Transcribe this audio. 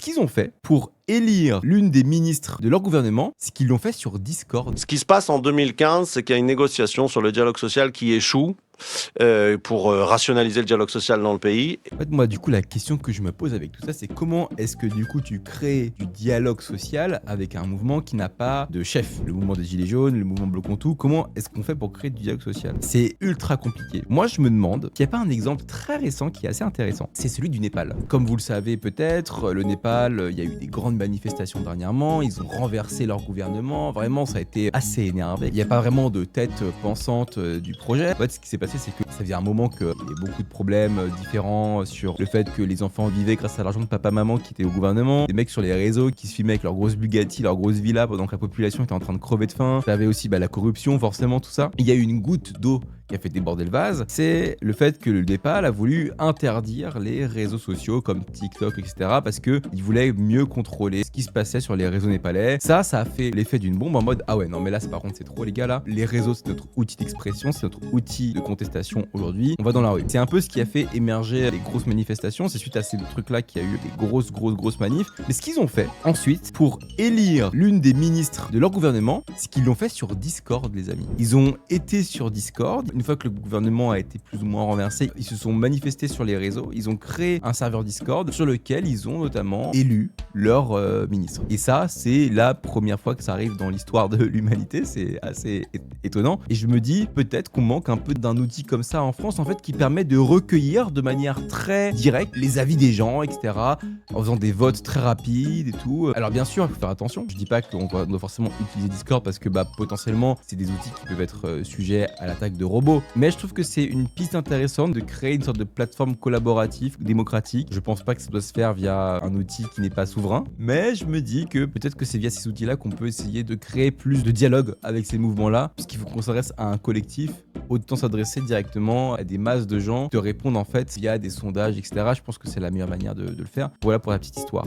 qu'ils ont fait pour élire l'une des ministres de leur gouvernement, c'est qu'ils l'ont fait sur Discord. Ce qui se passe en 2015, c'est qu'il y a une négociation sur le dialogue social qui échoue pour rationaliser le dialogue social dans le pays. En fait, moi, du coup, la question que je me pose avec tout ça, c'est comment est-ce que, du coup, tu crées du dialogue social avec un mouvement qui n'a pas de chef? Le mouvement des Gilets jaunes, le mouvement Bloquons tout, comment est-ce qu'on fait pour créer du dialogue social? C'est ultra compliqué. Moi, je me demande qu'il n'y a pas un exemple très récent qui est assez intéressant. C'est celui du Népal. Comme vous le savez peut-être, le Népal, il y a eu des grandes manifestations dernièrement, ils ont renversé leur gouvernement. Vraiment, ça a été assez énervé. Il n'y a pas vraiment de tête pensante du projet. En fait, ce qui s'est passé, c'est que ça faisait un moment qu'il y avait beaucoup de problèmes différents sur le fait que les enfants vivaient grâce à l'argent de papa-maman qui était au gouvernement. Des mecs sur les réseaux qui se filmaient avec leurs grosses Bugatti, leurs grosses villas pendant que la population était en train de crever de faim. Ça avait aussi la corruption, forcément, tout ça. Il y a eu une goutte d'eau qui a fait déborder le vase, c'est le fait que le Népal a voulu interdire les réseaux sociaux comme TikTok, etc. parce qu'il voulait mieux contrôler ce qui se passait sur les réseaux népalais. Ça a fait l'effet d'une bombe en mode ah ouais, non mais là, par contre, c'est trop les gars là. Les réseaux, c'est notre outil d'expression, c'est notre outil de contestation aujourd'hui. On va dans la rue. C'est un peu ce qui a fait émerger les grosses manifestations. C'est suite à ces trucs-là qu'il y a eu des grosses manifs. Mais ce qu'ils ont fait ensuite pour élire l'une des ministres de leur gouvernement, c'est qu'ils l'ont fait sur Discord, les amis. Ils ont été sur Discord. Une fois que le gouvernement a été plus ou moins renversé, ils se sont manifestés sur les réseaux. Ils ont créé un serveur Discord sur lequel ils ont notamment élu leur ministre. Et ça, c'est la première fois que ça arrive dans l'histoire de l'humanité. C'est assez étonnant. Et je me dis, peut-être qu'on manque un peu d'un outil comme ça en France, en fait, qui permet de recueillir de manière très directe les avis des gens, etc., en faisant des votes très rapides et tout. Alors bien sûr, il faut faire attention. Je dis pas qu'on doit forcément utiliser Discord parce que potentiellement, c'est des outils qui peuvent être sujets à l'attaque de robots. Mais je trouve que c'est une piste intéressante de créer une sorte de plateforme collaborative, démocratique. Je pense pas que ça doit se faire via un outil qui n'est pas souverain, mais je me dis que peut-être que c'est via ces outils-là qu'on peut essayer de créer plus de dialogue avec ces mouvements-là, puisqu'il faut qu'on s'adresse à un collectif, autant s'adresser directement à des masses de gens qui te répondent en fait via des sondages, etc. Je pense que c'est la meilleure manière de le faire. Voilà pour la petite histoire.